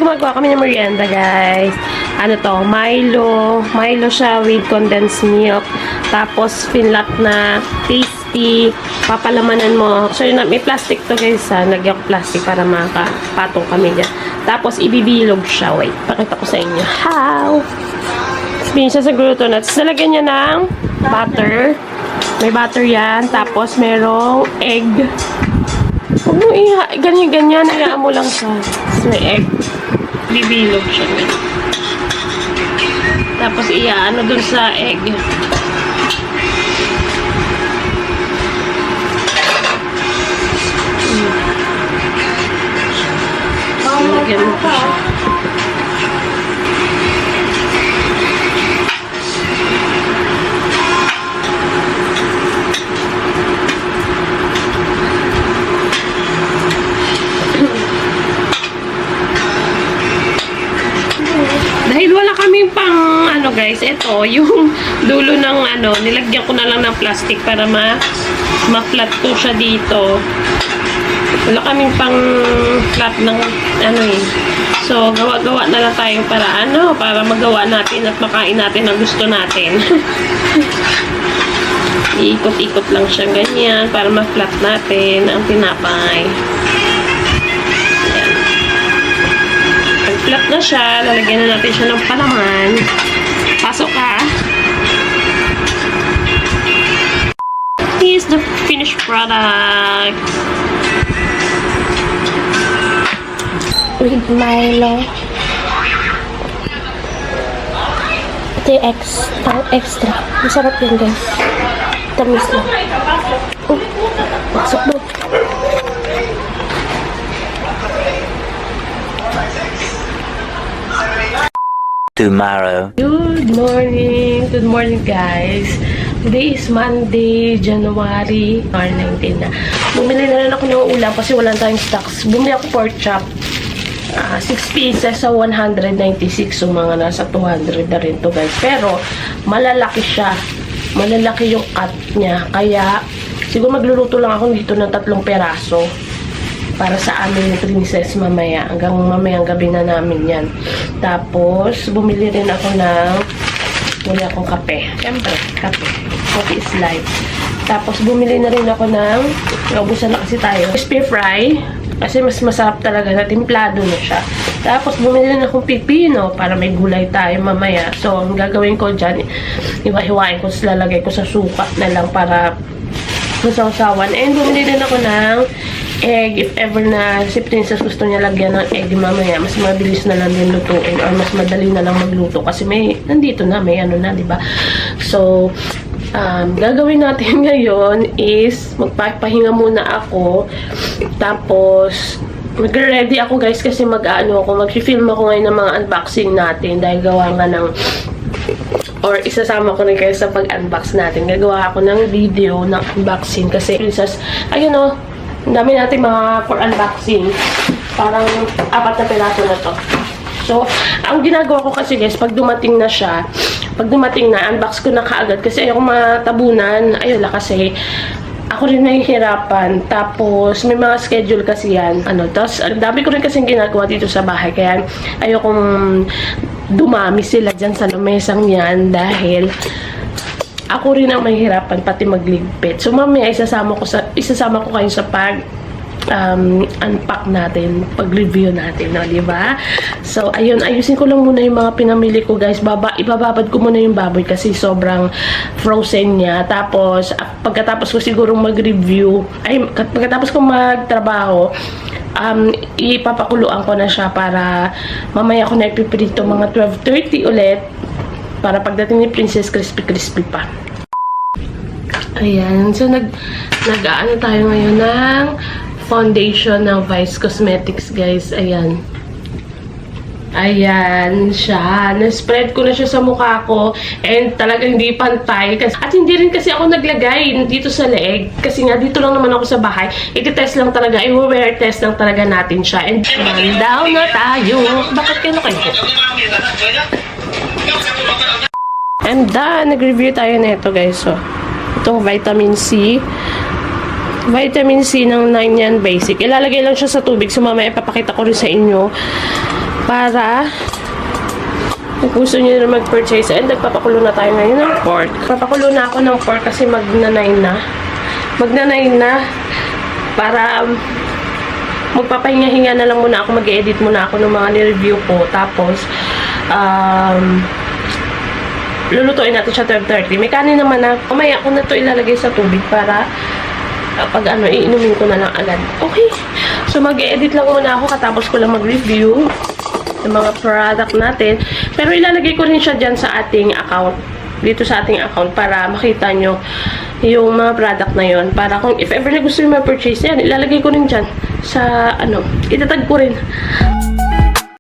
gumagawa kami ng merienda, guys. Ano to? Milo. Milo siya with condensed milk. Tapos, finlat na tasty. Papalamanan mo. So, yun, may plastic to, guys. Lagyan ko plastic para makapatong kami dyan. Tapos, ibibilog siya. Wait, pakita ko sa inyo. How? Spin siya sa gluto nuts. Nalagyan niya ng butter. May butter yan. Tapos, merong egg. Huwag mo ganyan-ganyan. Hayaan mo lang siya. Tapos, may egg. Bibilog siya. Tapos, ano dun sa egg. Lagyan mo po siya. Dahil wala kaming pang guys, ito yung dulo ng nilagyan ko na lang ng plastic para ma-flat ko siya dito. Wala kaming pang flat ng So, gawa-gawa na lang tayo para magawa natin at makain natin ang gusto natin. Iikot-ikot lang siya ganyan para ma-flat natin ang tinapay. Pag-flat na siya, lalagyan na natin siya ng palaman. Pasok ka. Here's the finished product. With Milo. Ito yung extra. Masarap yan, guys. Tamis lang. Oh, pasok mo. Tomorrow. Good morning guys. Today is Monday, January 19 na. Bumili na rin ako ng ulam kasi wala tayong stocks. Bumili ako pork chop. 6 pieces sa 196. So mga nasa 200 na rin to guys. Pero malalaki siya. Malalaki yung cut niya. Kaya siguro magluluto lang ako dito ng 3 peraso. Para sa amin ni Princess mamaya. Hanggang mamayang gabi na namin yan. Tapos, bumili rin ako bumili akong kape. Siyempre, kape. Coffee is life. Tapos, bumili na rin ako naubusan na kasi tayo. Crispy fry. Kasi mas masarap talaga na timplado na siya. Tapos, bumili rin akong pipino para may gulay tayo mamaya. So, ang gagawin ko dyan, hiwa-hiwain ko, lalagay ko sa suka na lang para masawsawan. And, bumili din ako ng egg, if ever na si Princess gusto niya lagyan ng egg mamaya, mas mabilis na lang din lutuin or mas madali na lang magluto kasi nandito na, may na, diba? So, gagawin natin ngayon is magpapahinga muna ako, tapos mag-ready ako guys kasi mag-film ako ngayon ng mga unboxing natin dahil gawa nga ng or isasama ko na kayo sa pag-unbox natin. Gagawa ako ng video ng unboxing kasi Princess, ayun o, ang dami natin mga for unboxing. Parang 4 na piraso na to. So, ang ginagawa ko kasi guys, pag dumating na, unbox ko na kaagad kasi ayoko matabunan. Ayun lang kasi ako rin nahihirapan. Tapos, may mga schedule kasi yan. Tapos, ang dami ko rin kasi ginagawa dito sa bahay. Kaya, ayokong dumami sila dyan sa lamesang yan dahil ako rin ang mahihirapan pati magligpit. So, mamaya isasama ko kayo sa unpack natin, pag-review natin, no, di ba? So, ayun, ayusin ko lang muna yung mga pinamili ko, guys. Ibababad ko muna yung baboy kasi sobrang frozen niya. Tapos, pagkatapos ko siguro mag-review, pagkatapos ko magtrabaho, ipapakuluan ko na siya para mamaya ko na ipiprito mga 12:30 ulit. Para pagdating ni Princess, crispy pa. Ayan. So, nag-aano tayo ngayon ng foundation ng Vice Cosmetics, guys. Ayan. Ayan siya. Na-spread ko na siya sa mukha ko. And talagang hindi pantay. At hindi rin kasi ako naglagay dito sa leeg. Kasi nga, dito lang naman ako sa bahay. Iti-test lang talaga. I-wear test lang talaga natin siya. And down na tayo. Bakit kayo kayo? And done. Nag-review tayo na ito, guys. So, ito, vitamin C. Vitamin C ng 9 yan, basic. Ilalagay lang siya sa tubig. So, mamaya ipapakita ko rin sa inyo para kung gusto nyo na mag-purchase. And nagpapakulo na tayo ngayon ng pork. Papakulo na ako ng pork kasi magnanay na. Magnanay na para magpapahinga-hinga na lang muna ako. Mag-edit muna ako ng mga ni-review ko. Tapos, lulutuin natin siya 12:30. May kanin naman na. Mamaya ko na to ilalagay sa tubig para pag iinumin ko na lang agad. Okay. So, mag-edit lang muna ako katapos ko lang mag-review ng mga product natin. Pero ilalagay ko rin siya dyan sa ating account. Dito sa ating account para makita nyo yung mga product na yon. Para kung if ever na gusto nyo ma-purchase yan, ilalagay ko rin dyan sa itatag ko rin.